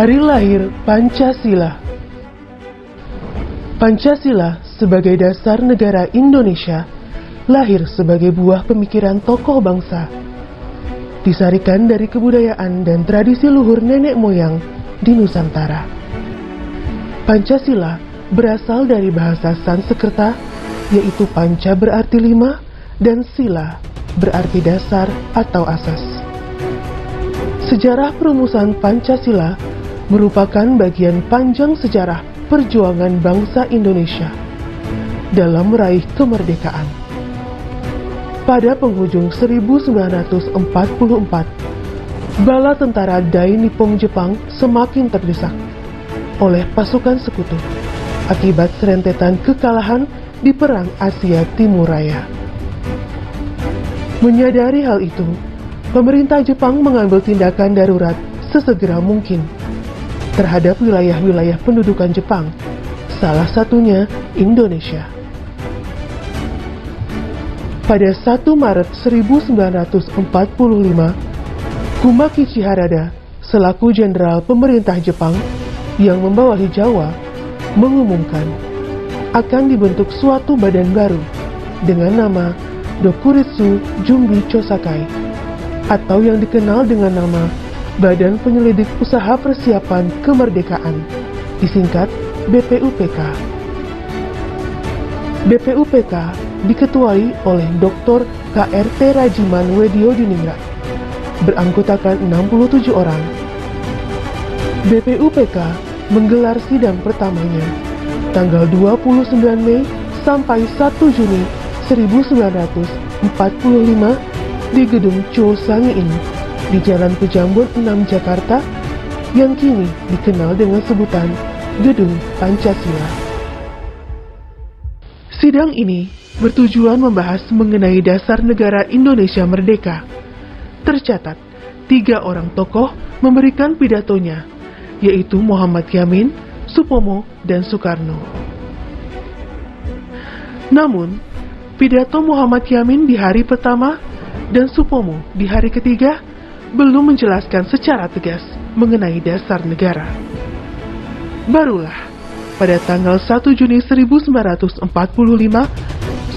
Hari lahir Pancasila. Pancasila sebagai dasar negara Indonesia lahir sebagai buah pemikiran tokoh bangsa, disarikan dari kebudayaan dan tradisi luhur nenek moyang di Nusantara. Pancasila berasal dari bahasa Sanskerta, yaitu panca berarti lima dan sila berarti dasar atau asas. Sejarah perumusan Pancasila merupakan bagian panjang sejarah perjuangan bangsa Indonesia dalam meraih kemerdekaan. Pada penghujung 1944, bala tentara Dai Nippon Jepang semakin terdesak oleh pasukan sekutu akibat serentetan kekalahan di Perang Asia Timur Raya. Menyadari hal itu, pemerintah Jepang mengambil tindakan darurat sesegera mungkin terhadap wilayah-wilayah pendudukan Jepang, salah satunya Indonesia. Pada 1 Maret 1945, Kumakichi Harada selaku jenderal pemerintah Jepang yang membawahi Jawa mengumumkan akan dibentuk suatu badan baru dengan nama Dokuritsu Jumbi Chosakai, atau yang dikenal dengan nama Badan Penyelidik Usaha Persiapan Kemerdekaan, disingkat BPUPK. BPUPK diketuai oleh Dr. KRT Rajiman Weddiodiningrat, beranggotakan 67 orang. BPUPK menggelar sidang pertamanya tanggal 29 Mei sampai 1 Juni 1945 di Gedung Cho Sangein di Jalan Pejambon 6 Jakarta, yang kini dikenal dengan sebutan Gedung Pancasila. Sidang ini bertujuan membahas mengenai dasar negara Indonesia merdeka. Tercatat, 3 orang tokoh memberikan pidatonya, yaitu Muhammad Yamin, Supomo, dan Soekarno. Namun, pidato Muhammad Yamin di hari pertama dan Supomo di hari ketiga belum menjelaskan secara tegas mengenai dasar negara. Barulah pada tanggal 1 Juni 1945,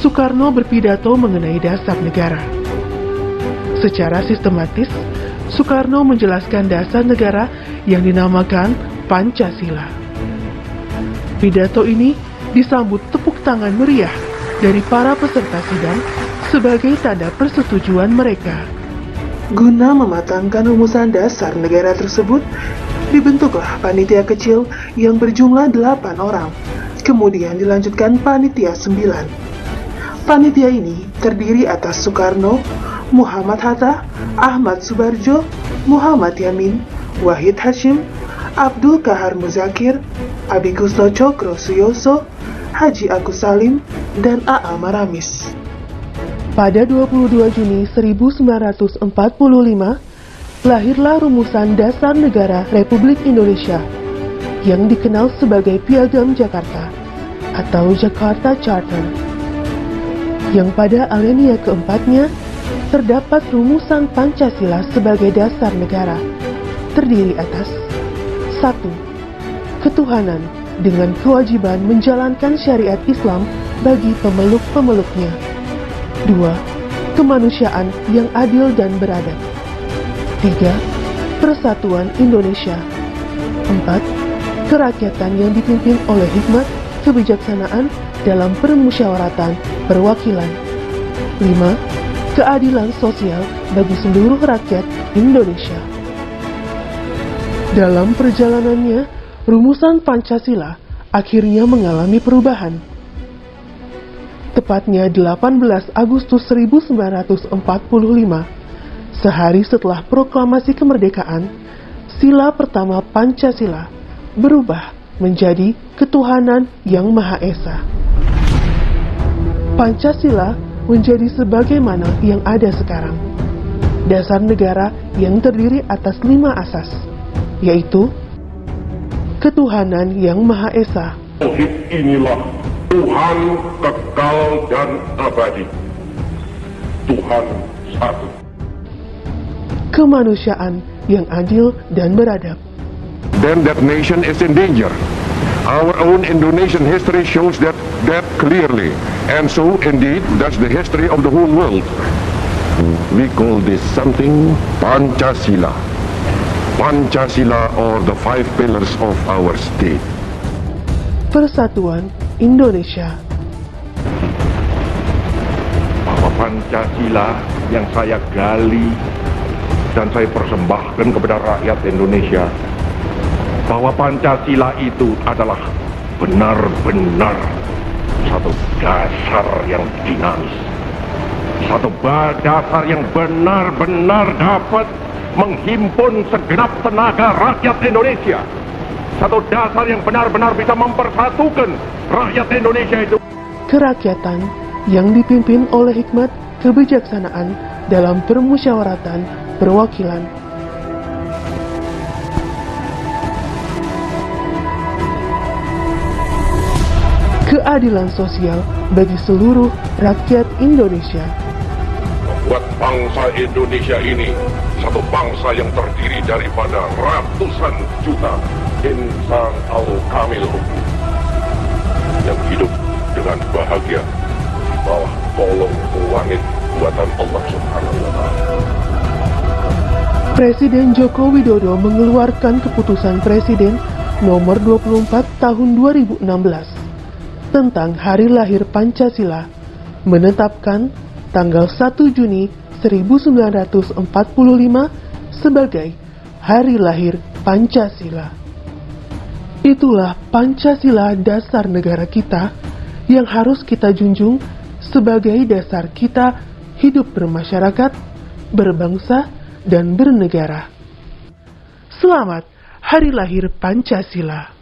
Soekarno berpidato mengenai dasar negara. Secara sistematis, Soekarno menjelaskan dasar negara yang dinamakan Pancasila. Pidato ini disambut tepuk tangan meriah dari para peserta sidang sebagai tanda persetujuan mereka. Guna mematangkan rumusan dasar negara tersebut, dibentuklah panitia kecil yang berjumlah 8 orang. Kemudian dilanjutkan panitia 9. Panitia ini terdiri atas Soekarno, Muhammad Hatta, Ahmad Subarjo, Muhammad Yamin, Wahid Hashim, Abdul Kahar Muzakir, Abigusno Cokro Suyoso, Haji Agus Salim, dan A.A. Maramis. Pada 22 Juni 1945, lahirlah rumusan dasar negara Republik Indonesia yang dikenal sebagai Piagam Jakarta atau Jakarta Charter, yang pada alinea keempatnya terdapat rumusan Pancasila sebagai dasar negara, terdiri atas 1. Ketuhanan dengan kewajiban menjalankan syariat Islam bagi pemeluk-pemeluknya. 2. Kemanusiaan yang adil dan beradab. 3. Persatuan Indonesia. 4. Kerakyatan yang dipimpin oleh hikmat, kebijaksanaan dalam permusyawaratan perwakilan. 5. Keadilan sosial bagi seluruh rakyat Indonesia. Dalam perjalanannya, rumusan Pancasila akhirnya mengalami perubahan. Tepatnya 18 Agustus 1945, sehari setelah proklamasi kemerdekaan, sila pertama Pancasila berubah menjadi Ketuhanan yang Maha Esa. Pancasila menjadi sebagaimana yang ada sekarang. Dasar negara yang terdiri atas 5 asas, yaitu Ketuhanan yang Maha Esa. Tauhid inilah Tuhan kekal dan abadi. Tuhan satu. Kemanusiaan yang adil dan beradab. then that nation is in danger. Our own Indonesian history shows that clearly, and so indeed does the history of the whole world. We call this something Pancasila. Pancasila, or the 5 pillars of our state. Persatuan Indonesia. Bahwa Pancasila yang saya gali dan saya persembahkan kepada rakyat Indonesia, bahwa Pancasila itu adalah benar-benar satu dasar yang dinamis, satu dasar yang benar-benar dapat menghimpun segenap tenaga rakyat Indonesia, satu dasar yang benar-benar bisa mempersatukan rakyat Indonesia itu. Kerakyatan yang dipimpin oleh hikmat kebijaksanaan dalam permusyawaratan perwakilan. Keadilan sosial bagi seluruh rakyat Indonesia. Membuat bangsa Indonesia ini satu bangsa yang terdiri daripada ratusan juta insan al-kamil yang hidup dengan bahagia di bawah kolong langit buatan Allah Subhanahu wa Ta'ala. Presiden Joko Widodo mengeluarkan keputusan Presiden nomor 24 tahun 2016 tentang Hari Lahir Pancasila, menetapkan tanggal 1 Juni 1945 sebagai Hari Lahir Pancasila. Itulah Pancasila, dasar negara kita yang harus kita junjung sebagai dasar kita hidup bermasyarakat, berbangsa, dan bernegara. Selamat Hari Lahir Pancasila.